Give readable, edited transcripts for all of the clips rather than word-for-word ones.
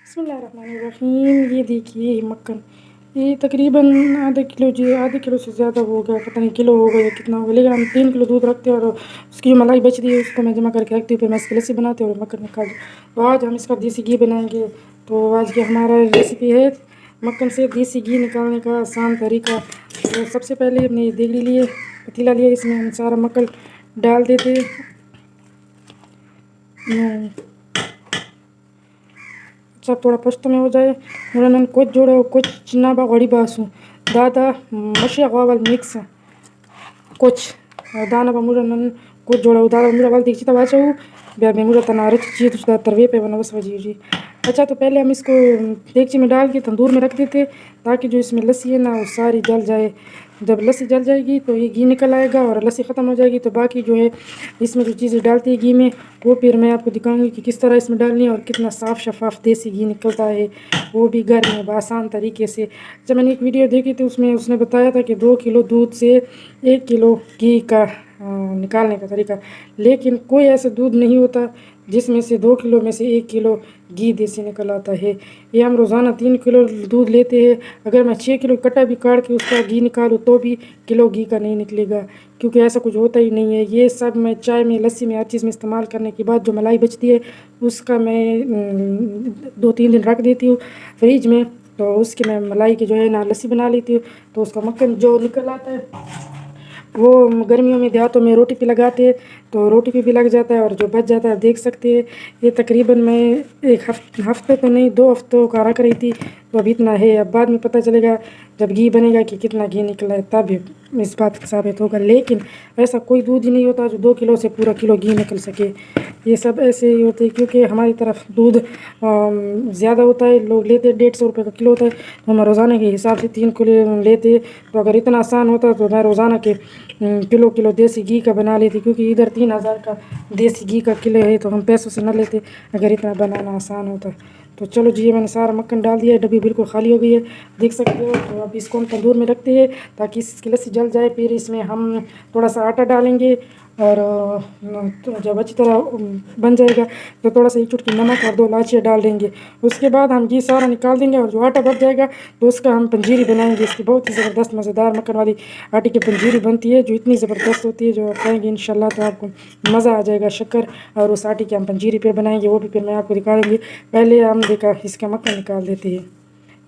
बिस्मिल्लाहिर्रहमानिर्रहीम। ये देखिए मक्खन, ये तकरीबन आधा किलो जी, आधे किलो से ज़्यादा हो गया, पता नहीं किलो हो गया या कितना हो गया। लेकिन हम 3 किलो दूध रखते हैं और उसकी जो मलाई बच रही है उसको मैं जमा करके रखती हूँ, फिर मैं इसकी लस्सी बनाती हूँ और मक्खन निकाल दूँ। तो आज हम इसका देसी घी बनाएंगे। तो आज की हमारा रेसिपी है मक्खन से देसी घी निकालने का आसान तरीका। तो सबसे पहले हमने ये देगड़ी लिए, पतीला लिया, इसमें हम सारा मक्खन डाल देते। सब थोड़ा पस्त में हो जाए मुरन कुछ जोड़ो कुछ चिन्ना बड़ी बासु दादा मशे गवाल मिक्स कुछ दाना मुरन कुछ जोड़ा दादा मुरा वाल दीक्षिता बाचाऊ ब्याह में मुरा तना रच चीज उसका तरवे पे बना बस वजी जी। अच्छा, तो पहले हम इसको देगची में डाल के तंदूर में रख देते ताकि जो इसमें लस्सी है ना वो सारी जल जाए। जब लस्सी जल जाएगी तो ये घी निकल आएगा और लस्सी ख़त्म हो जाएगी। तो बाकी जो है इसमें जो चीज़ें डालती है घी में वो फिर मैं आपको दिखाऊंगी कि किस तरह इसमें डालनी है और कितना साफ़ शफाफ देसी घी निकलता है, वो भी घर में आसान तरीके से। जब मैंने एक वीडियो देखी थी उसमें उसने बताया था कि 2 किलो दूध से 1 किलो घी का निकालने का तरीका, लेकिन कोई ऐसा दूध नहीं होता जिसमें से 2 किलो में से 1 किलो घी देसी निकल आता है। ये हम रोज़ाना 3 किलो दूध लेते हैं। अगर मैं 6 किलो कट्टा भी काट के उसका घी निकालूँ तो भी किलो घी का नहीं निकलेगा, क्योंकि ऐसा कुछ होता ही नहीं है। ये सब मैं चाय में, लस्सी में, हर चीज़ में इस्तेमाल करने के बाद जो मलाई बचती है उसका मैं 2-3 दिन रख देती हूँ फ्रिज में। तो उसकी मैं मलाई की जो है ना लस्सी बना लेती हूँ। तो उसका मक्खन जो निकल आता है वो गर्मियों में देहातों में रोटी पे लगाते हैं तो रोटी पे भी लग जाता है और जो बच जाता है आप देख सकते हैं। ये तकरीबन मैं एक हफ्ते तो नहीं 2 हफ्तों का रख रही थी, तो अभी इतना है। अब बाद में पता चलेगा जब घी बनेगा कि कितना घी निकला है, तब इस बात का साबित होगा। लेकिन ऐसा कोई दूध ही नहीं होता जो 2 किलो से पूरा किलो घी निकल सके। ये सब ऐसे ही होते हैं क्योंकि हमारी तरफ दूध ज़्यादा होता है, लोग लेते 150 रुपये का किलो होता है, तो हम रोज़ाना के हिसाब से 3 किलो लेते। तो अगर इतना आसान होता तो मैं रोज़ाना के किलो किलो देसी घी का बना लेती, क्योंकि इधर 3000 का देसी घी का किलो है, तो हम पैसों से न लेते अगर इतना बनाना आसान होता। तो चलो जी, ये मैंने सारा मक्खन डाल दिया है, डब्बी बिल्कुल खाली हो गई है, देख सकते हो। तो अब इसको हम तंदूर में रखते हैं ताकि इसकी लस्सी जल जाए। फिर इसमें हम थोड़ा सा आटा डालेंगे और तो जब अच्छी तरह बन जाएगा तो थोड़ा सा 1 चुटकी नमक और 2 इलायचियाँ डाल देंगे। उसके बाद हम घी सारा निकाल देंगे और जो आटा बच जाएगा तो उसका हम पंजीरी बनाएंगे। इसकी बहुत ही ज़बरदस्त मज़ेदार मक्खन वाली आटे की पंजीरी बनती है जो इतनी ज़बरदस्त होती है, जो आप खाएंगे इंशाल्लाह तो आपको मज़ा आ जाएगा। शक्कर और उस आटे की हम पंजीरी फिर बनाएंगे, वो भी फिर मैं आपको दिखाऊंगी। पहले हम देखा इसका मक्खन निकाल देते हैं।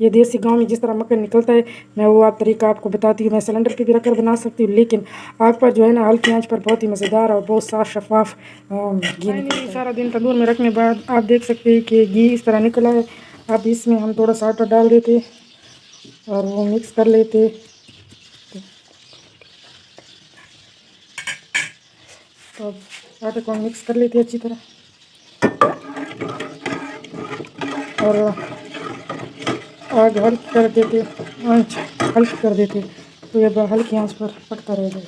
ये देसी गांव में जिस तरह मक्खन निकलता है मैं वो आप तरीका आपको बताती हूँ। मैं सिलेंडर पे भी रखकर बना सकती हूँ, लेकिन आग पर जो है ना हल्की आंच पर बहुत ही मज़ेदार और बहुत साफ़ शफाफ घी निकलता है। सारा दिन तंदूर में रखने के बाद आप देख सकते हैं कि घी इस तरह निकला है। अब इसमें हम थोड़ा सा आटा डाल देते और वो मिक्स कर लेते। तो आटे को मिक्स कर लेते अच्छी तरह और आग हल्की कर देते, आंच हल्की कर देते, तो ये हल्की आंच पर पकता रहेगा।